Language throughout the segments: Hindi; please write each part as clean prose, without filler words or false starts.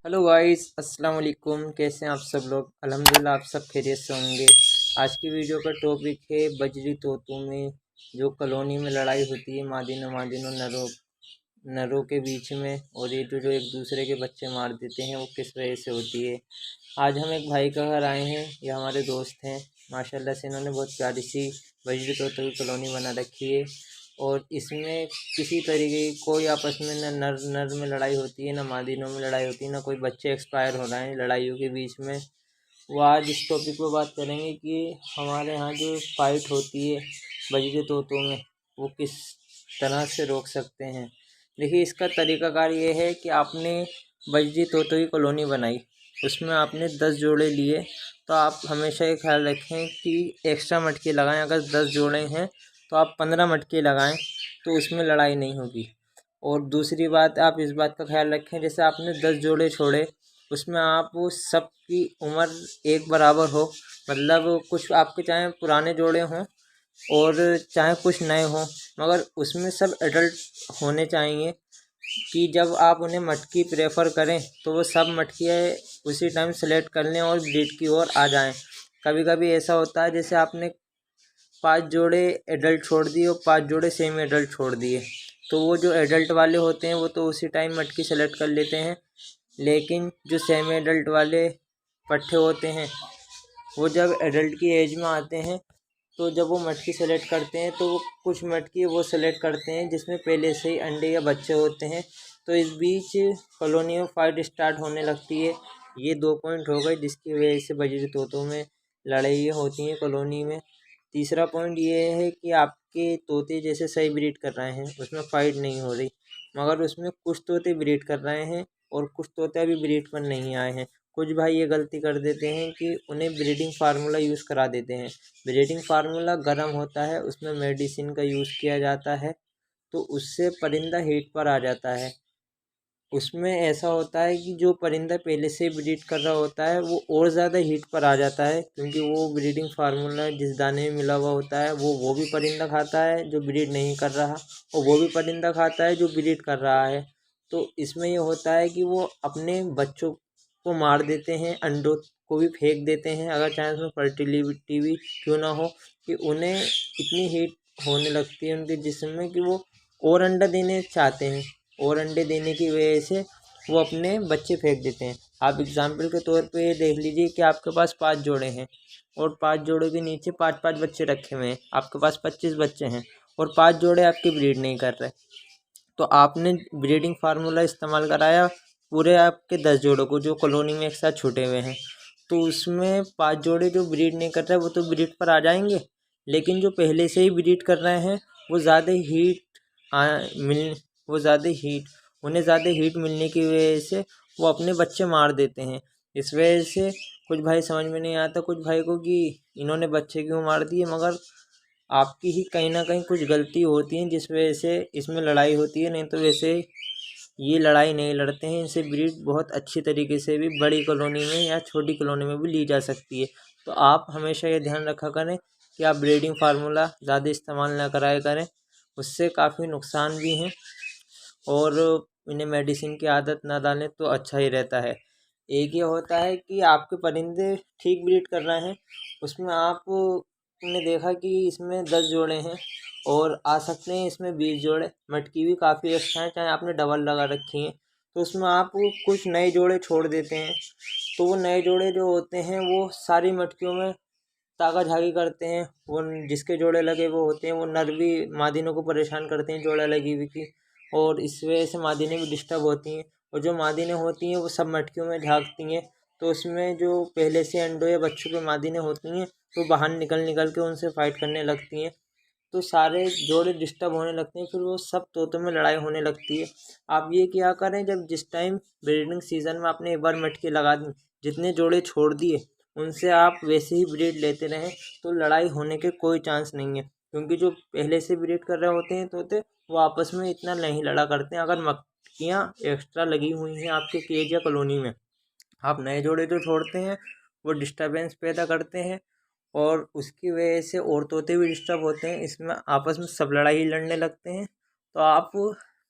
हेलो गाइस, अस्सलाम वालेकुम। कैसे हैं आप सब लोग? अल्हम्दुलिल्लाह आप सब खैरियत से होंगे। आज की वीडियो का टॉपिक है बजरी तोतों में जो कॉलोनी में लड़ाई होती है मादी नमादिन और नरों के बीच में, और ये जो एक दूसरे के बच्चे मार देते हैं वो किस वजह से होती है। आज हम एक भाई का घर आए हैं, ये हमारे दोस्त हैं। माशाल्लाह से इन्होंने बहुत प्यारी सी बजरी तोतों की कॉलोनी बना रखी है, और इसमें किसी तरीके की कोई आपस में न नर नर में लड़ाई होती है, ना मादिनों में लड़ाई होती है, ना कोई बच्चे एक्सपायर हो रहे हैं लड़ाइयों के बीच में। वो आज इस टॉपिक पर बात करेंगे कि हमारे यहाँ जो फाइट होती है बजरी तोतों में वो किस तरह से रोक सकते हैं। देखिए, इसका तरीकाकार ये है कि आपने बजरी तोतों की कॉलोनी बनाई, उसमें आपने 10 जोड़े लिए, तो आप हमेशा ये ख्याल रखें कि एक्स्ट्रा मटके लगाएं। अगर 10 जोड़े हैं तो आप 15 मटके लगाएं, तो उसमें लड़ाई नहीं होगी। और दूसरी बात, आप इस बात का ख्याल रखें, जैसे आपने 10 जोड़े छोड़े, उसमें आप वो सब की उम्र एक बराबर हो। मतलब कुछ आपके चाहे पुराने जोड़े हों और चाहे कुछ नए हों, मगर उसमें सब एडल्ट होने चाहिए कि जब आप उन्हें मटकी प्रेफर करें तो वो सब मटकियाँ उसी टाइम सेलेक्ट कर लें और ब्रीड की ओर आ जाएं। कभी कभी ऐसा होता है जैसे आपने 5 जोड़े एडल्ट छोड़ दिए और 5 जोड़े सेमी एडल्ट छोड़ दिए, तो वो जो एडल्ट वाले होते हैं वो तो उसी टाइम मटकी सेलेक्ट कर लेते हैं, लेकिन जो सेमी एडल्ट वाले पट्ठे होते हैं वो जब एडल्ट की एज में आते हैं तो जब वो मटकी सेलेक्ट करते हैं तो वो कुछ मटकी वो सेलेक्ट करते हैं जिसमें पहले से ही अंडे या बच्चे होते हैं। तो इस बीच कॉलोनी में फाइट स्टार्ट होने लगती है। ये 2 पॉइंट हो गए जिसकी वजह से बजरी तोतों में लड़ाइयाँ होती हैं कॉलोनी में। तीसरा पॉइंट ये है कि आपके तोते जैसे सही ब्रीड कर रहे हैं, उसमें फ़ाइट नहीं हो रही, मगर उसमें कुछ तोते ब्रीड कर रहे हैं और कुछ तोते अभी ब्रीड पर नहीं आए हैं। कुछ भाई ये गलती कर देते हैं कि उन्हें ब्रीडिंग फार्मूला यूज़ करा देते हैं। ब्रीडिंग फार्मूला गर्म होता है, उसमें मेडिसिन का यूज़ किया जाता है, तो उससे परिंदा हीट पर आ जाता है। उसमें ऐसा होता है कि जो परिंदा पहले से ब्रीड कर रहा होता है वो और ज़्यादा हीट पर आ जाता है, क्योंकि वो ब्रीडिंग फार्मूला जिस दाने में मिला हुआ होता है वो भी परिंदा खाता है जो ब्रीड नहीं कर रहा, और वो भी परिंदा खाता है जो ब्रीड कर रहा है। तो इसमें ये होता है कि वो अपने बच्चों को मार देते हैं, अंडों को भी फेंक देते हैं, अगर चाहे उसमें फर्टिलिटी भी क्यों ना हो, कि उन्हें इतनी हीट होने लगती है उनके जिस्म में कि वो और अंडा देने चाहते हैं, और अंडे देने की वजह से वो अपने बच्चे फेंक देते हैं। आप एग्जाम्पल के तौर पे ये देख लीजिए कि आपके पास 5 जोड़े हैं और 5 जोड़े के नीचे 5-5 बच्चे रखे हुए हैं, आपके पास 25 बच्चे हैं और 5 जोड़े आपके ब्रीड नहीं कर रहे। तो आपने ब्रीडिंग फार्मूला इस्तेमाल कराया पूरे आपके 10 जोड़ों को जो कॉलोनी में एक साथ छूटे हुए हैं, तो उसमें 5 जोड़े जो ब्रीड नहीं कर रहे वो तो ब्रीड पर आ जाएंगे, लेकिन जो पहले से ही ब्रीड कर रहे हैं वो ज़्यादा हीट आ मिल वो ज़्यादा हीट उन्हें ज़्यादा हीट मिलने की वजह से वो अपने बच्चे मार देते हैं। इस वजह से कुछ भाई समझ में नहीं आता कुछ भाई को कि इन्होंने बच्चे क्यों मार दिए, मगर आपकी ही कहीं ना कहीं कुछ गलती होती है जिस वजह से इसमें लड़ाई होती है। नहीं तो वैसे ये लड़ाई नहीं लड़ते हैं, इनसे ब्रीड बहुत अच्छी तरीके से भी बड़ी कॉलोनी में या छोटी कॉलोनी में भी ली जा सकती है। तो आप हमेशा ये ध्यान रखा करें कि आप ब्रीडिंग फार्मूला ज़्यादा इस्तेमाल ना कराया करें, उससे काफ़ी नुकसान भी हैं, और इन्हें मेडिसिन की आदत ना डालें तो अच्छा ही रहता है। एक ये होता है कि आपके परिंदे ठीक ब्रीड कर रहे हैं, उसमें आपने देखा कि इसमें 10 जोड़े हैं और आ सकते हैं इसमें 20 जोड़े, मटकी भी काफ़ी अच्छा है चाहे आपने डबल लगा रखी है, तो उसमें आप कुछ नए जोड़े छोड़ देते हैं, तो वो नए जोड़े जो होते हैं वो सारी मटकियों में ताका झाकी करते हैं। वो जिसके जोड़े लगे वो होते हैं वो नर भी मादिनों को परेशान करते हैं जोड़ा लगी हुई की, और इस वजह से मादिनें भी डिस्टर्ब होती हैं, और जो मादिनें होती हैं वो सब मटकियों में झांकती हैं, तो उसमें जो पहले से अंडों या बच्चों की मादिनें होती हैं तो बाहर निकल निकल के उनसे फाइट करने लगती हैं, तो सारे जोड़े डिस्टर्ब होने लगते हैं, फिर वो सब तोतों में लड़ाई होने लगती है। आप ये क्या करें, जब जिस टाइम ब्रीडिंग सीजन में आपने एक बार मटकी लगा दी, जितने जोड़े छोड़ दिए उनसे आप वैसे ही ब्रीड लेते रहें, तो लड़ाई होने के कोई चांस नहीं है, क्योंकि जो पहले से ब्रीड कर रहे होते हैं तोते वो आपस में इतना नहीं लड़ा करते हैं। अगर मटकियाँ एक्स्ट्रा लगी हुई हैं आपके केज या कॉलोनी में, आप नए जोड़े जो छोड़ते हैं वो डिस्टरबेंस पैदा करते हैं, और उसकी वजह से और तोते भी डिस्टर्ब होते हैं, इसमें आपस में सब लड़ाई लड़ने लगते हैं। तो आप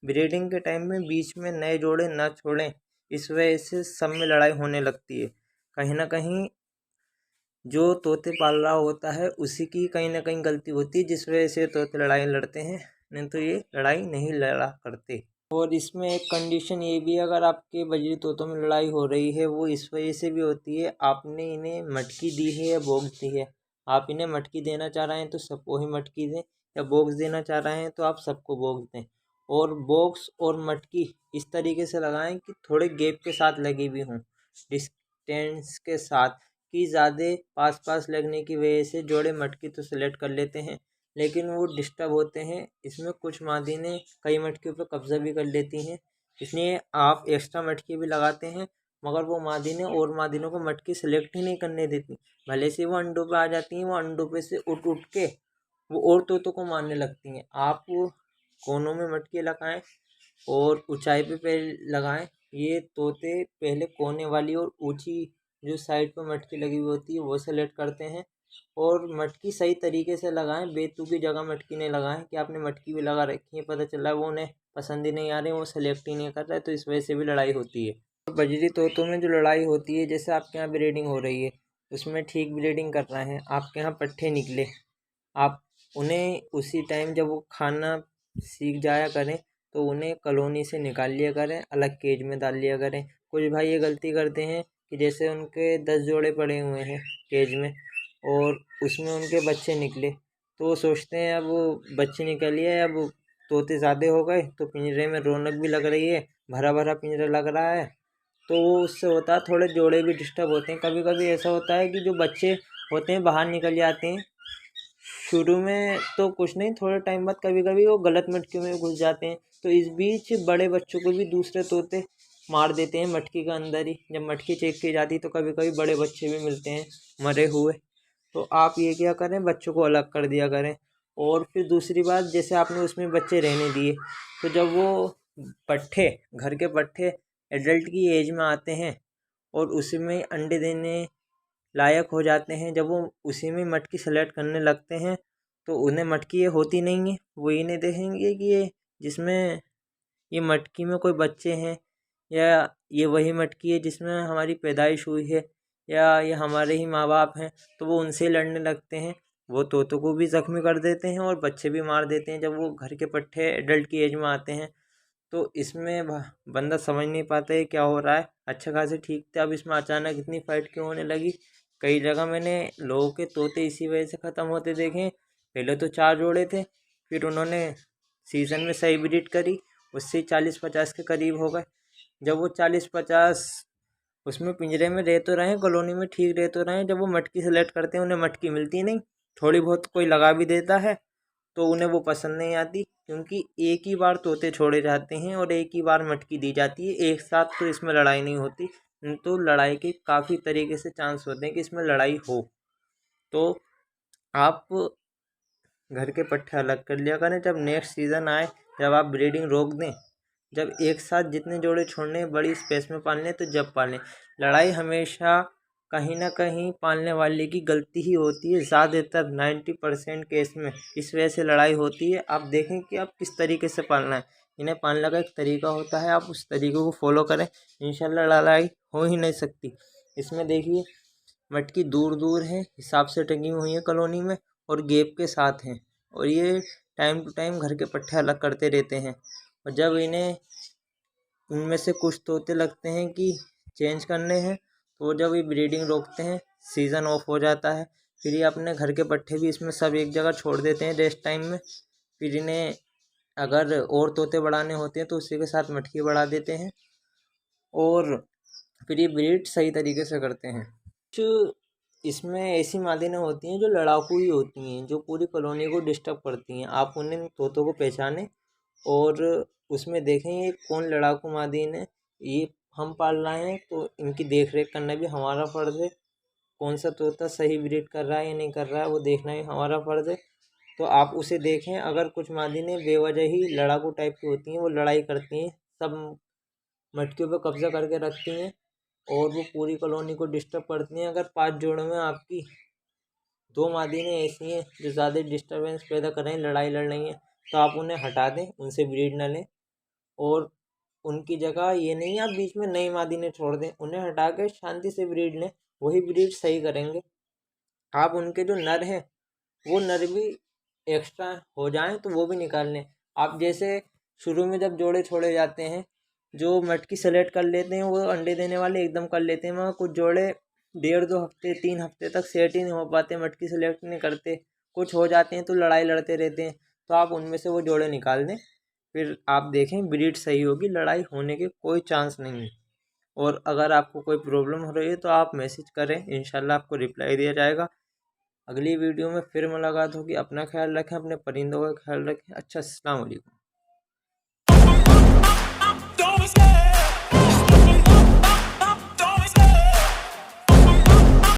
ब्रीडिंग के टाइम में बीच में नए जोड़े ना छोड़ें, इस वजह से सब में लड़ाई होने लगती है। कहीं ना कहीं जो तोते पाल रहा होता है उसी की कहीं ना कहीं गलती होती है, जिस वजह से तोते लड़ाई लड़ते हैं, नहीं तो ये लड़ाई नहीं लड़ा करते। और इसमें एक कंडीशन ये भी है, अगर आपके बजरी तोतों में लड़ाई हो रही है वो इस वजह से भी होती है, आपने इन्हें मटकी दी है या बॉक्स दी है। आप इन्हें मटकी देना चाह रहे हैं तो सबको ही मटकी दें, या बॉक्स देना चाह रहे हैं तो आप सबको बॉक्स दें। और बॉक्स और मटकी इस तरीके से लगाएं कि थोड़े गैप के साथ लगी हुई हों, डिस्टेंस के साथ, कि ज़्यादा पास पास लगने की वजह से जोड़े मटकी तो सेलेक्ट कर लेते हैं लेकिन वो डिस्टर्ब होते हैं। इसमें कुछ मादी ने कई मटकियों पर कब्जा भी कर लेती हैं, इसलिए आप एक्स्ट्रा मटकी भी लगाते हैं, मगर वो मादी ने और मादिनों को मटकी सेलेक्ट ही नहीं करने देती। भले से वो अंडों पे आ जाती हैं, वो अंडों पे से उठ उठ के वो और तोतों को मारने लगती हैं। आप कोनों में मटकी लगाएं और ऊंचाई पे लगाएं। ये तोते पहले कोने वाली और ऊंची जो साइड पर मटकी लगी हुई होती है वो सेलेक्ट करते हैं। और मटकी सही तरीके से लगाएं, बेतुकी जगह मटकी नहीं लगाएं कि आपने मटकी भी लगा रखी है, पता चला वो उन्हें पसंद ही नहीं आ रही, वो सेलेक्ट ही नहीं कर रहा है, तो इस वजह से भी लड़ाई होती है। और बजरी तोतों में जो लड़ाई होती है, जैसे आपके यहाँ ब्रीडिंग हो रही है, उसमें ठीक ब्रीडिंग कर रहे हैं, आपके यहाँ पट्ठे निकले, आप उन्हें उसी टाइम जब वो खाना सीख जाया करें तो उन्हें कॉलोनी से निकाल लिया करें, अलग केज में डाल लिया करें। कुछ भाई ये गलती करते हैं कि जैसे उनके 10 जोड़े पड़े हुए हैं केज में और उसमें उनके बच्चे निकले, तो वो सोचते हैं अब वो बच्चे निकलिए, अब तोते ज़्यादा हो गए तो पिंजरे में रौनक भी लग रही है, भरा भरा पिंजरा लग रहा है, तो वो उससे होता है थोड़े जोड़े भी डिस्टर्ब होते हैं। कभी कभी ऐसा होता है कि जो बच्चे होते हैं बाहर निकल जाते हैं, शुरू में तो कुछ नहीं, थोड़े टाइम बाद कभी कभी वो गलत मटकियों में घुस जाते हैं, तो इस बीच बड़े बच्चों को भी दूसरे तोते मार देते हैं मटकी के अंदर ही। जब मटकी चेक की जाती तो कभी कभी बड़े बच्चे भी मिलते हैं मरे हुए, तो आप ये क्या करें, बच्चों को अलग कर दिया करें। और फिर दूसरी बात, जैसे आपने उसमें बच्चे रहने दिए, तो जब वो पट्ठे, घर के पट्ठे एडल्ट की एज में आते हैं और उसी में अंडे देने लायक हो जाते हैं, जब वो उसी में मटकी सेलेक्ट करने लगते हैं, तो उन्हें मटकी ये होती नहीं है, वो ये नहीं देखेंगे कि ये जिसमें ये मटकी में कोई बच्चे हैं, या ये वही मटकी है जिसमें हमारी पैदाइश हुई है, या ये हमारे ही माँ बाप हैं, तो वो उनसे लड़ने लगते हैं। वो तोतों को भी ज़ख्मी कर देते हैं और बच्चे भी मार देते हैं जब वो घर के पट्ठे एडल्ट की एज में आते हैं। तो इसमें बंदा समझ नहीं पाता है क्या हो रहा है, अच्छा खासे ठीक थे, अब इसमें अचानक इतनी फाइट क्यों होने लगी। कई जगह मैंने लोगों के तोते इसी वजह से ख़त्म होते देखे। पहले तो 4 जोड़े थे, फिर उन्होंने सीज़न में सही ब्रीड करी, उससे 40-50 के करीब हो गए। जब वो 40-50 उसमें पिंजरे में रह तो रहे, कॉलोनी में ठीक रह तो रहे, जब वो मटकी सेलेक्ट करते हैं उन्हें मटकी मिलती नहीं, थोड़ी बहुत कोई लगा भी देता है तो उन्हें वो पसंद नहीं आती, क्योंकि एक ही बार तोते छोड़े जाते हैं और एक ही बार मटकी दी जाती है एक साथ, तो इसमें लड़ाई नहीं होती। तो लड़ाई के काफ़ी तरीके से चांस होते हैं कि इसमें लड़ाई हो, तो आप घर के पट्टे अलग कर लिया करें। जब नेक्स्ट सीज़न आए, जब आप ब्रीडिंग रोक दें, जब एक साथ जितने जोड़े छोड़ने बड़ी स्पेस में पालने तो जब पालें। लड़ाई हमेशा कहीं ना कहीं पालने वाले की गलती ही होती है, ज़्यादातर 90% केस में इस वजह से लड़ाई होती है। आप देखें कि आप किस तरीके से पालना है, इन्हें पालने का एक तरीका होता है, आप उस तरीके को फॉलो करें, इंशाल्लाह लड़ाई हो ही नहीं सकती। इसमें देखिए मटकी दूर दूर है हिसाब से टंगी हुई है कॉलोनी में और गैप के साथ हैं, और ये टाइम टू टाइम घर के पट्टे अलग करते रहते हैं। और जब इन्हें उनमें से कुछ तोते लगते हैं कि चेंज करने हैं, तो जब ये ब्रीडिंग रोकते हैं, सीज़न ऑफ हो जाता है, फिर ये अपने घर के पट्टे भी इसमें सब एक जगह छोड़ देते हैं रेस्ट टाइम में। फिर इन्हें अगर और तोते बढ़ाने होते हैं तो उसी के साथ मटकी बढ़ा देते हैं और फिर ये ब्रीड सही तरीके से करते हैं। कुछ इसमें ऐसी मादिनें होती हैं जो लड़ाकू ही होती हैं, जो पूरी कॉलोनी को डिस्टर्ब करती हैं। आप उन्हें तोतों को पहचानें और उसमें देखें ये कौन लड़ाकू मादिन है, ये हम पाल रहे हैं तो इनकी देख रेख करना भी हमारा फ़र्ज़ है। कौन सा तोता सही ब्रीड कर रहा है या नहीं कर रहा है वो देखना भी हमारा फ़र्ज़ है, तो आप उसे देखें। अगर कुछ मादिनें बेवजह ही लड़ाकू टाइप की होती हैं, वो लड़ाई करती हैं, सब मटकियों पर कब्जा करके रखती हैं और वो पूरी कॉलोनी को डिस्टर्ब करती हैं। अगर 5 जोड़ों में आपकी 2 मादिनें ऐसी हैं जो ज़्यादा डिस्टर्बेंस पैदा कर रही हैं, लड़ाई लड़ रही हैं, तो आप उन्हें हटा दें, उनसे ब्रीड न लें। और उनकी जगह ये नहीं आप बीच में नई मादी ने छोड़ दें, उन्हें हटा के शांति से ब्रीड लें, वही ब्रीड सही करेंगे। आप उनके जो नर हैं वो नर भी एक्स्ट्रा हो जाएं तो वो भी निकाल लें। आप जैसे शुरू में जब जोड़े छोड़े जाते हैं, जो मटकी सेलेक्ट कर लेते हैं वो अंडे देने वाले एकदम कर लेते हैं, मगर कुछ जोड़े 1.5-2 हफ्ते 3 हफ्ते तक सेट ही नहीं हो पाते, मटकी सेलेक्ट नहीं करते, कुछ हो जाते हैं तो लड़ाई लड़ते रहते हैं। तो आप उनमें से वो जोड़े निकाल दें, फिर आप देखें ब्रीड सही होगी, लड़ाई होने के कोई चांस नहीं है। और अगर आपको कोई प्रॉब्लम हो रही है तो आप मैसेज करें, इंशाल्लाह आपको रिप्लाई दिया जाएगा। अगली वीडियो में फिर मुलाकात होगी। अपना ख्याल रखें, अपने परिंदों का ख्याल रखें। अच्छा, अस्सलाम वालेकुम।